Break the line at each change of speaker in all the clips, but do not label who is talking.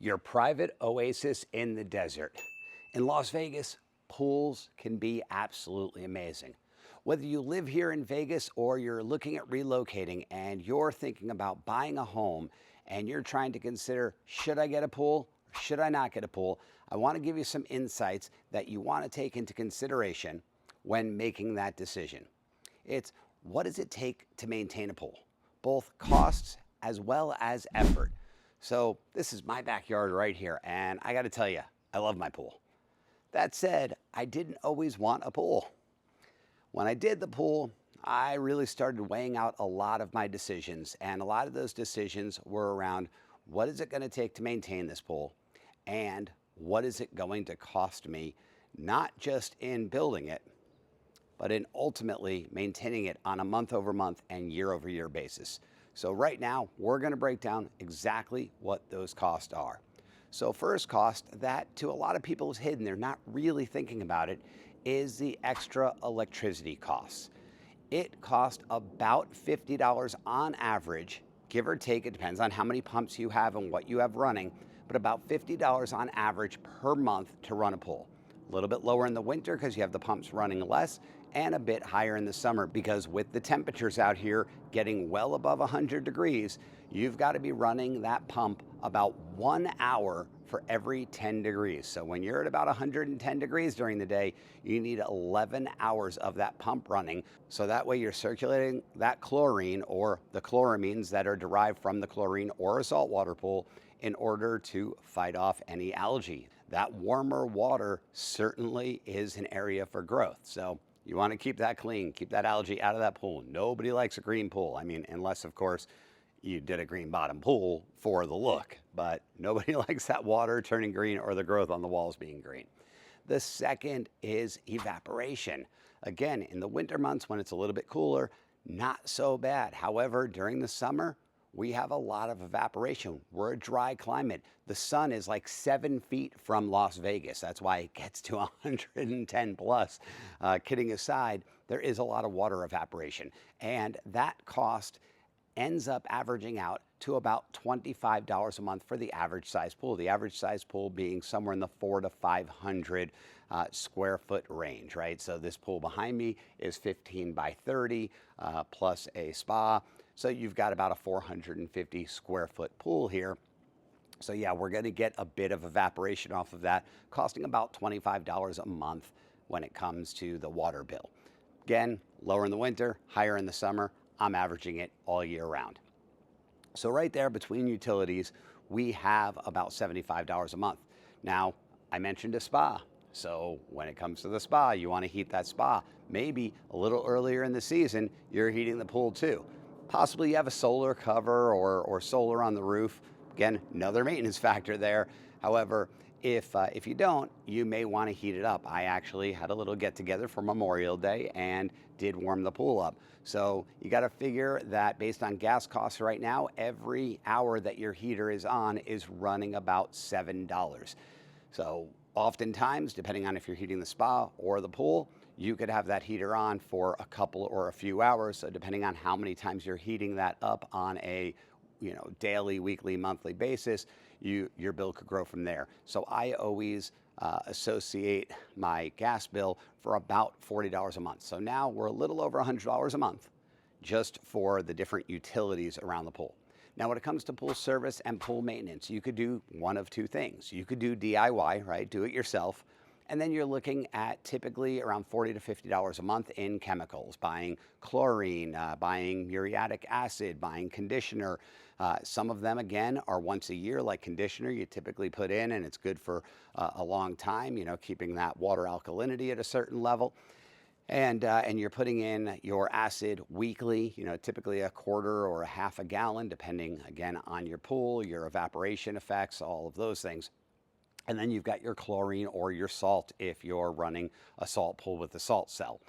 your private oasis in the desert. In Las Vegas, pools can be absolutely amazing. Whether you live here in Vegas or you're looking at relocating and you're thinking about buying a home and you're trying to consider, should I get a pool or should I not get a pool? I want to give you some insights that you want to take into consideration when making that decision. It's what does it take to maintain a pool? Both costs as well as effort. So this is my backyard right here, and I got to tell you, I love my pool. That said, I didn't always want a pool. When I did the pool, I really started weighing out a lot of my decisions, and a lot of those decisions were around what is it going to take to maintain this pool, and what is it going to cost me, not just in building it, but in ultimately maintaining it on a month-over-month and year-over-year basis. So right now, we're going to break down exactly what those costs are. So first cost that to a lot of people is hidden, they're not really thinking about it, is the extra electricity costs. It costs about $50 on average, give or take. It depends on how many pumps you have and what you have running, but about $50 on average per month to run a pool. A little bit lower in the winter because you have the pumps running less, and a bit higher in the summer because with the temperatures out here getting well above 100 degrees, you've got to be running that pump about 1 hour for every 10 degrees. So when you're at about 110 degrees during the day, you need 11 hours of that pump running. So that way you're circulating that chlorine or the chloramines that are derived from the chlorine or a saltwater pool in order to fight off any algae. That warmer water certainly is an area for growth. So you want to keep that clean, keep that algae out of that pool. Nobody likes a green pool. I mean, unless of course you did a green bottom pool for the look, but nobody likes that water turning green or the growth on the walls being green. The second is evaporation. Again, in the winter months when it's a little bit cooler, not so bad. However, during the summer, we have a lot of evaporation. We're a dry climate. The sun is like 7 feet from Las Vegas. That's why it gets to 110 plus. Kidding aside, there is a lot of water evaporation. And that cost ends up averaging out to about $25 a month for the average size pool. The average size pool being somewhere in the 400 to 500 square foot range, right? So this pool behind me is 15 by 30 plus a spa. So you've got about a 450 square foot pool here. So yeah, we're going to get a bit of evaporation off of that, costing about $25 a month when it comes to the water bill. Again, lower in the winter, higher in the summer. I'm averaging it all year round. So right there between utilities, we have about $75 a month. Now, I mentioned a spa. So when it comes to the spa, you want to heat that spa. Maybe a little earlier in the season, you're heating the pool too. Possibly you have a solar cover or solar on the roof. Again, another maintenance factor there. However, if you don't, you may want to heat it up. I actually had a little get together for Memorial Day and did warm the pool up. So you got to figure that based on gas costs right now, every hour that your heater is on is running about $7. So oftentimes, depending on if you're heating the spa or the pool, you could have that heater on for a couple or a few hours. So depending on how many times you're heating that up on a daily, weekly, monthly basis, your bill could grow from there. So I always associate my gas bill for about $40 a month. So now we're a little over $100 a month just for the different utilities around the pool. Now, when it comes to pool service and pool maintenance, you could do one of two things. You could do DIY, right? Do it yourself. And then you're looking at typically around $40 to $50 a month in chemicals, buying chlorine, buying muriatic acid, buying conditioner. Some of them, again, are once a year, like conditioner you typically put in, and it's good for a long time, keeping that water alkalinity at a certain level. And you're putting in your acid weekly, typically a quarter or a half a gallon, depending, again, on your pool, your evaporation effects, all of those things. And then you've got your chlorine or your salt if you're running a salt pool with a salt cell.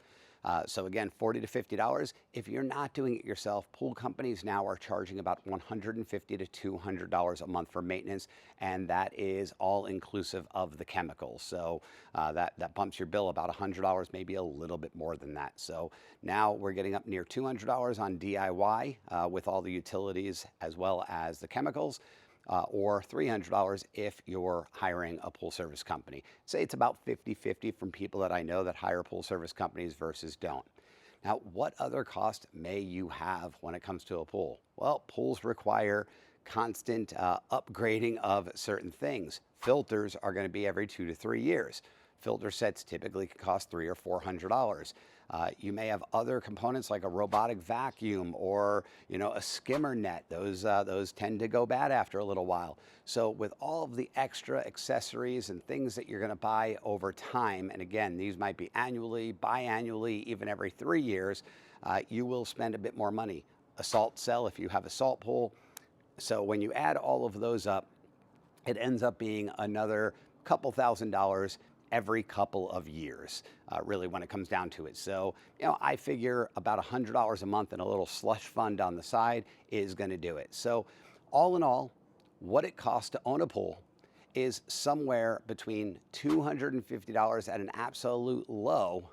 So again, $40 to $50. If you're not doing it yourself, pool companies now are charging about $150 to $200 a month for maintenance, and that is all inclusive of the chemicals. So that bumps your bill about $100, maybe a little bit more than that. So now we're getting up near $200 on DIY with all the utilities as well as the chemicals. or $300 if you're hiring a pool service company. Say it's about 50-50 from people that I know that hire pool service companies versus don't. Now, what other cost may you have when it comes to a pool? Well, pools require constant upgrading of certain things. Filters are going to be every 2 to 3 years. Filter sets typically can cost $300 or $400. You may have other components like a robotic vacuum or a skimmer net. Those tend to go bad after a little while. So with all of the extra accessories and things that you're going to buy over time, and again, these might be annually, biannually, even every 3 years, you will spend a bit more money. A salt cell if you have a salt pool. So when you add all of those up, it ends up being another couple $1,000s every couple of years, really, when it comes down to it. So, I figure about $100 a month and a little slush fund on the side is going to do it. So, all in all, what it costs to own a pool is somewhere between $250 at an absolute low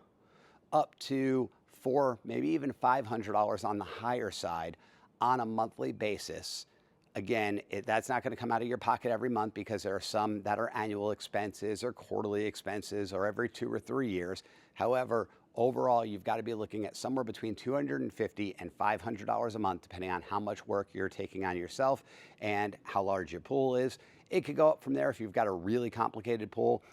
up to $400, maybe even $500 on the higher side on a monthly basis. Again, that's not going to come out of your pocket every month because there are some that are annual expenses or quarterly expenses or every 2 or 3 years. However, overall, you've got to be looking at somewhere between $250 and $500 a month, depending on how much work you're taking on yourself and how large your pool is. It could go up from there if you've got a really complicated pool.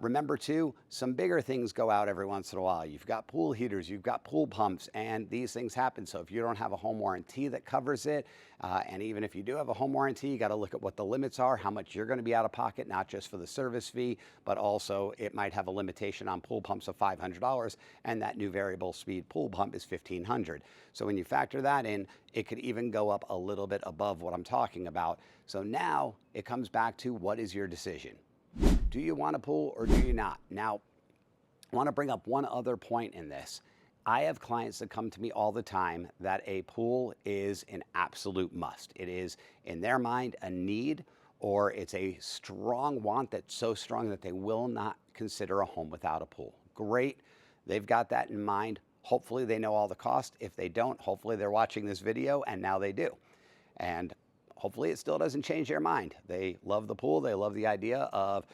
Remember too, some bigger things go out every once in a while. You've got pool heaters, you've got pool pumps, and these things happen. So if you don't have a home warranty that covers it, and even if you do have a home warranty, you got to look at what the limits are, how much you're going to be out of pocket, not just for the service fee, but also it might have a limitation on pool pumps of $500, and that new variable speed pool pump is $1,500. So when you factor that in, it could even go up a little bit above what I'm talking about. So now it comes back to, what is your decision? Do you want a pool or do you not? Now, I want to bring up one other point in this. I have clients that come to me all the time that a pool is an absolute must. It is, in their mind, a need, or it's a strong want that's so strong that they will not consider a home without a pool. Great. They've got that in mind. Hopefully they know all the cost. If they don't, hopefully they're watching this video and now they do. And hopefully it still doesn't change their mind. They love the pool. They love the idea of,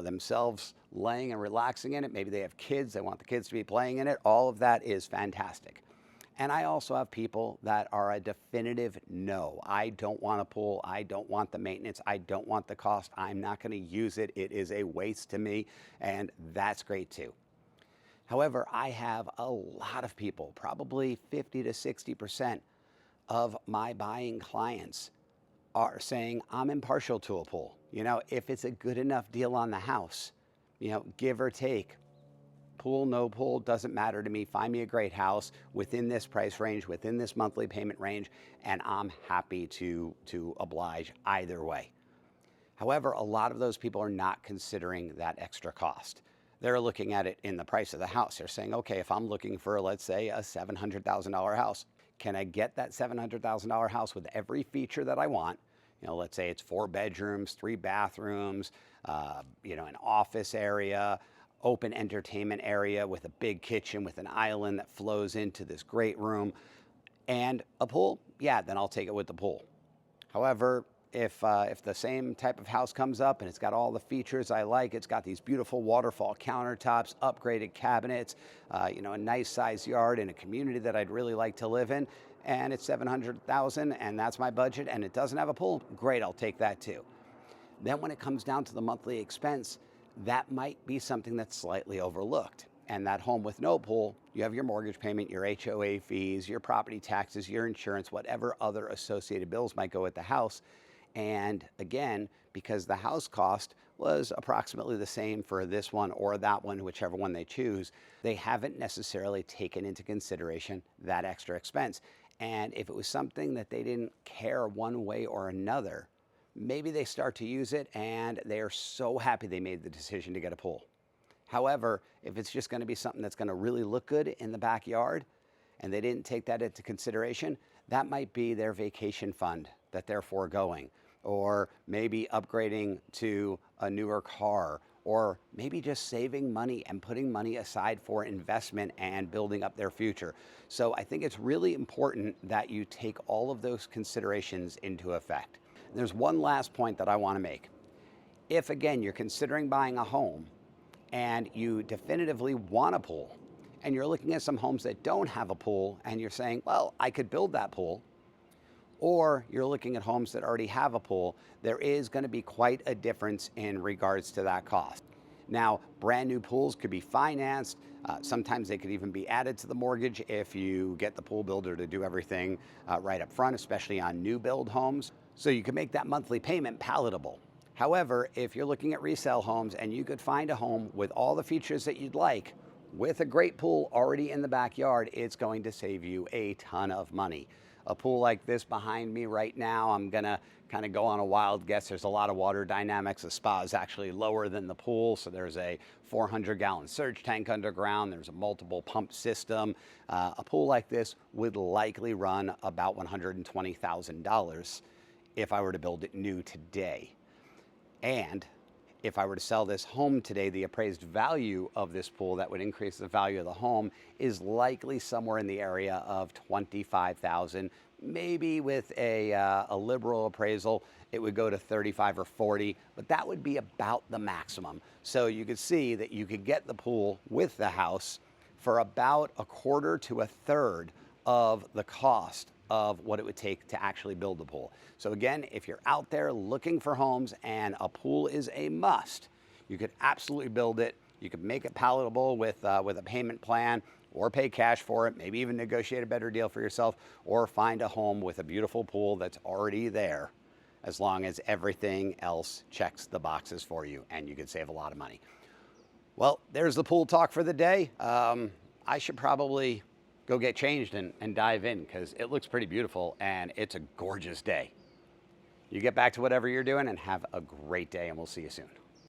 themselves laying and relaxing in it. Maybe they have kids. They want the kids to be playing in it. All of that is fantastic. And I also have people that are a definitive no. I don't want a pool. I don't want the maintenance. I don't want the cost. I'm not going to use it. It is a waste to me. And that's great too. However, I have a lot of people, probably 50 to 60% of my buying clients are saying, I'm impartial to a pool. If it's a good enough deal on the house, give or take, pool, no pool, doesn't matter to me. Find me a great house within this price range, within this monthly payment range, and I'm happy to oblige either way. However, a lot of those people are not considering that extra cost. They're looking at it in the price of the house. They're saying, okay, if I'm looking for, let's say, a $700,000 house, can I get that $700,000 house with every feature that I want? Let's say it's 4 bedrooms, 3 bathrooms, an office area, open entertainment area with a big kitchen with an island that flows into this great room, and a pool? Yeah, then I'll take it with the pool. However, if the same type of house comes up and it's got all the features I like, it's got these beautiful waterfall countertops, upgraded cabinets, a nice sized yard in a community that I'd really like to live in, and it's $700,000 and that's my budget, and it doesn't have a pool, great, I'll take that too. Then when it comes down to the monthly expense, that might be something that's slightly overlooked. And that home with no pool, you have your mortgage payment, your HOA fees, your property taxes, your insurance, whatever other associated bills might go with the house. And again, because the house cost was approximately the same for this one or that one, whichever one they choose, they haven't necessarily taken into consideration that extra expense. And if it was something that they didn't care one way or another, maybe they start to use it and they are so happy they made the decision to get a pool. However, if it's just going to be something that's going to really look good in the backyard and they didn't take that into consideration, that might be their vacation fund that they're foregoing, or maybe upgrading to a newer car, or maybe just saving money and putting money aside for investment and building up their future. So I think it's really important that you take all of those considerations into effect. There's one last point that I want to make. If, again, you're considering buying a home and you definitively want a pool, and you're looking at some homes that don't have a pool and you're saying, well, I could build that pool, or you're looking at homes that already have a pool, there is going to be quite a difference in regards to that cost. Now, brand new pools could be financed. Sometimes they could even be added to the mortgage if you get the pool builder to do everything right up front, especially on new build homes. So you can make that monthly payment palatable. However, if you're looking at resale homes and you could find a home with all the features that you'd like, with a great pool already in the backyard, it's going to save you a ton of money. A pool like this behind me right now, I'm gonna kind of go on a wild guess. There's a lot of water dynamics. The spa is actually lower than the pool, so there's a 400-gallon surge tank underground. There's a multiple pump system. A pool like this would likely run about $120,000 if I were to build it new today. And if I were to sell this home today, the appraised value of this pool that would increase the value of the home is likely somewhere in the area of $25,000. Maybe with a liberal appraisal, it would go to 35 or 40, but that would be about the maximum. So you could see that you could get the pool with the house for about a quarter to a third of the cost of what it would take to actually build the pool. So again, if you're out there looking for homes and a pool is a must, you could absolutely build it. You could make it palatable with a payment plan, or pay cash for it, maybe even negotiate a better deal for yourself, or find a home with a beautiful pool that's already there, as long as everything else checks the boxes for you, and you could save a lot of money. Well, there's the pool talk for the day. I should probably go get changed and dive in, because it looks pretty beautiful and it's a gorgeous day. You get back to whatever you're doing and have a great day, and we'll see you soon.